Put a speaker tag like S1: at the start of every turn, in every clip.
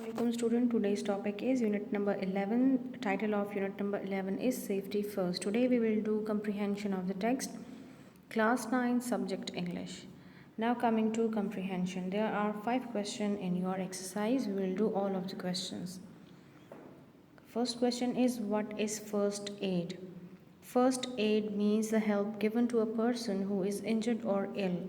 S1: Assalamualaikum student. Today's topic is unit number 11. Title of unit number 11 is safety first. Today we will do comprehension of the text. Class 9 subject English. Now coming to comprehension. There are 5 questions in your exercise. We will do all of the questions. First question is, what is first aid? First aid means the help given to a person who is injured or ill.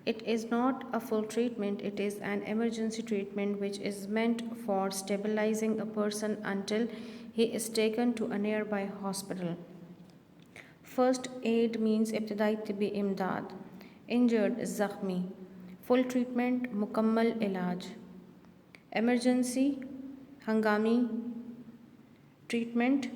S1: It is not a full treatment, it is an emergency treatment which is meant for stabilizing a person until he is taken to a nearby hospital. First aid means ibtidai tibbi imdad. Injured, zakhmi. Full treatment, mukammal ilaj. Emergency, hangami treatment.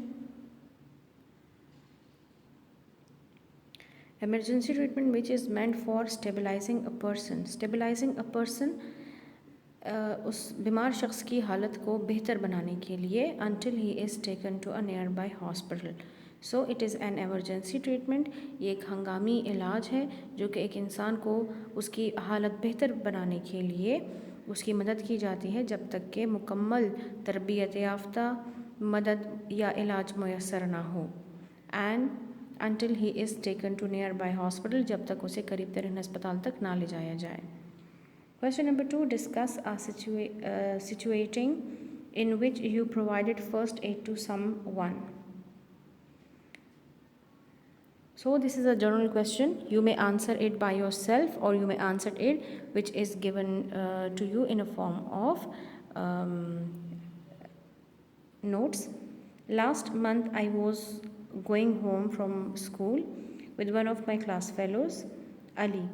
S1: Emergency treatment which is meant for stabilizing a person. Stabilizing a person उस बीमार शख्स की हालत को बेहतर बनाने के लिए until he is taken to a nearby hospital. So it is an emergency treatment. ये एक हंगामी इलाज है जो कि एक इंसान को उसकी हालत बेहतर बनाने के लिए उसकी मदद की जाती है जब तक कि मुकम्मल तरबियत याफ्ता मदद या इलाज मुयस्सर ना हो. And until he is taken to nearby hospital, जब तक उसे करीब तरीन अस्पताल तक ना ले जाया जाए. Question number 2. Discuss a situating in which you provided first aid to someone. So this is a general question. You may answer it by yourself or you may answer it which is given to you in a form of notes. Last month I was going home from school with one of my class fellows, Ali,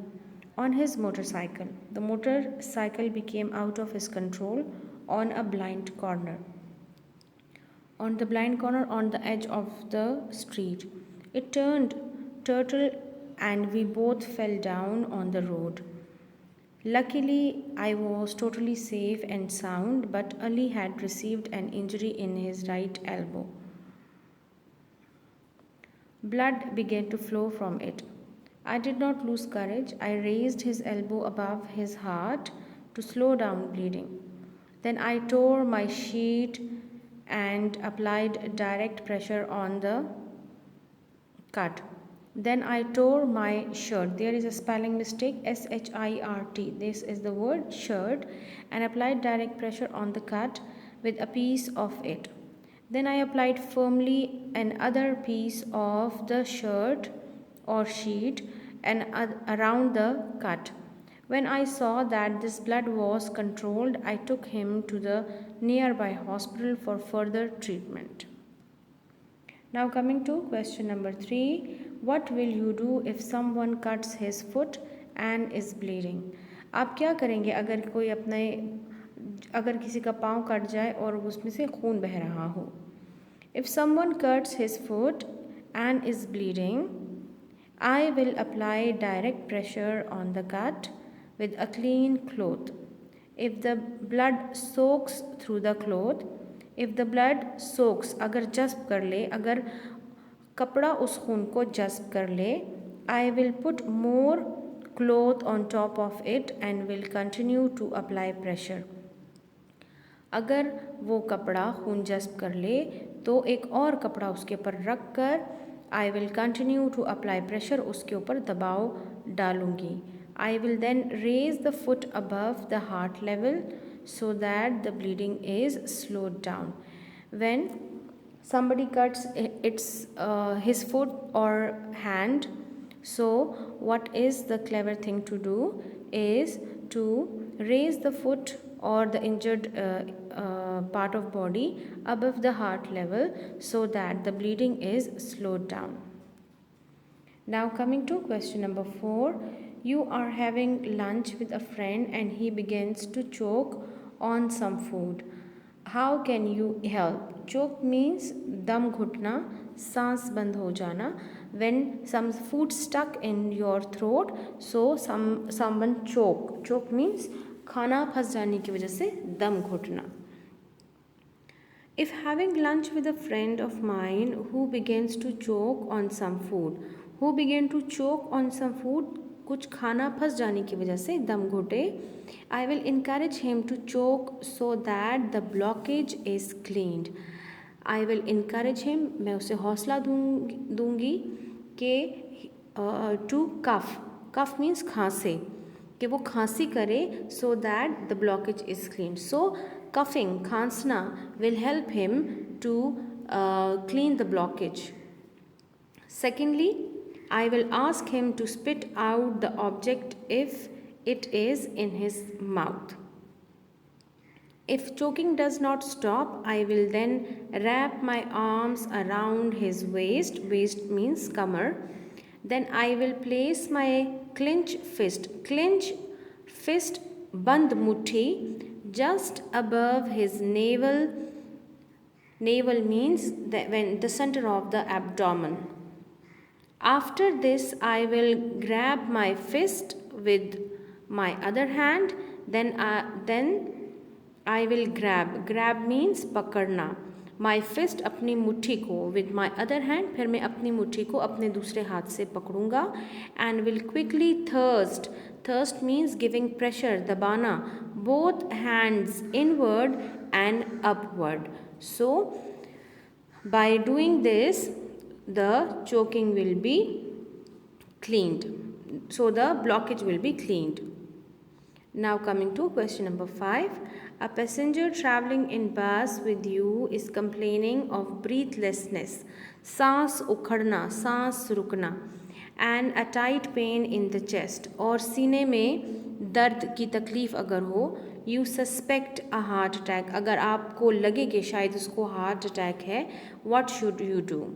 S1: on his motorcycle. The motorcycle became out of his control on a blind corner. On the blind corner on the edge of the street. It turned turtle and we both fell down on the road. Luckily, I was totally safe and sound, but Ali had received an injury in his right elbow. Blood began to flow from it. I did not lose courage. I raised his elbow above his heart to slow down bleeding. Then I tore my sheet and applied direct pressure on the cut. Then I tore my shirt. There is a spelling mistake, S-H-I-R-T. This is the word shirt, and applied direct pressure on the cut with a piece of it. Then I applied firmly another piece of the shirt or sheet and around the cut. When I saw that this blood was controlled, I took him to the nearby hospital for further treatment. Now coming to question number 3. What will you do if someone cuts his foot and is bleeding? आप क्या करेंगे अगर किसी का पाँव cut जाए और उसमें से खून बह रहा हो? If someone cuts his foot and is bleeding, I will apply direct pressure on the cut with a clean cloth. If the blood soaks through the cloth, अगर जज़्ब कर ले, अगर कपड़ा उस खून को जज़्ब कर ले, I will put more cloth on top of it and will continue to apply pressure. अगर वो कपड़ा खून जज़्ब कर ले तो एक और कपड़ा उसके ऊपर रख कर I will continue to apply pressure, उसके ऊपर दबाव डालूँगी. I will then raise the foot above the heart level so that the bleeding is slowed down. When somebody cuts his foot or hand, so what is the clever thing to do is to raise the foot or the injured part of body above the heart level so that the bleeding is slowed down. Now coming to question number 4. You are having lunch with a friend and he begins to choke on some food. How can you help? Choke means dam घुटना, सांस बंद हो जाना. When some food stuck in your throat, so someone choke. Choke means खाना फंस जाने की वजह से दम घुटना. If having lunch with a friend of mine who begins to choke on some food, who began to choke on some food, कुछ खाना फंस जाने की वजह से दम Ghute. I will encourage him to choke so that the blockage is cleaned. I will encourage him, मैं उसे हौसला दूंगी कि to cough. Cough means खांसे, कि वो खांसी करे so that the blockage is cleaned. So coughing, खांसना will help him to clean the blockage. Secondly, I will ask him to spit out the object if it is in his mouth. If choking does not stop, I will then wrap my arms around his waist. Waist means kamar. Then I will place my clench fist, band muthi, just above his navel. Navel means when the center of the abdomen. After this, I will grab my fist with my other hand. Then I will grab. Grab means पकड़ना. My fist अपनी मुट्ठी को with my other hand. फिर मैं अपनी मुट्ठी को अपने दूसरे हाथ से पकड़ूंगा. And will quickly thrust. Thrust means giving pressure, दबाना. Both hands inward and upward. So by doing this, the choking will be cleaned. So the blockage will be cleaned. Now coming to question number 5. A passenger traveling in bus with you is complaining of breathlessness, सांस उखड़ना, सांस रुकना, and a tight pain in the chest. और सीने में दर्द की तकलीफ़ अगर हो, you suspect a heart attack. अगर आपको लगे कि शायद उसको heart attack है, what should you do?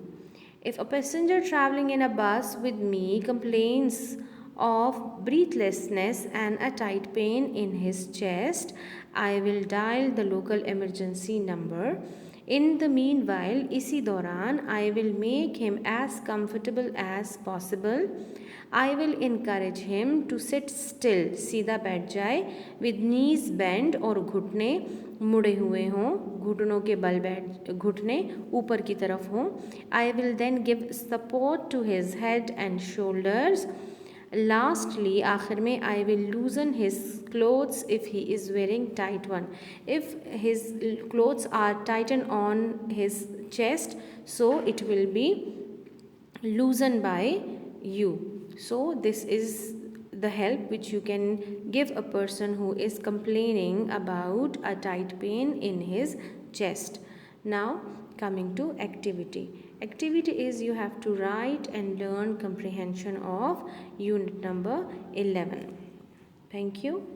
S1: If a passenger traveling in a bus with me complains of breathlessness and a tight pain in his chest, I will dial the local emergency number. In the meanwhile, इसी दौरान I will make him as comfortable as possible. I will encourage him to sit still, सीधा बैठ जाए, with knees bent और घुटने मुड़े हुए हों, घुटनों के बल बैठ घुटने ऊपर की तरफ हों. I will then give support to his head and shoulders. Lastly, आखिर में I will loosen his clothes if he is wearing tight one. If his clothes are tightened on his chest, so it will be loosened by you. So this is the help which you can give a person who is complaining about a tight pain in his chest. Now coming to activity. Activity is you have to write and learn comprehension of unit number 11. Thank you.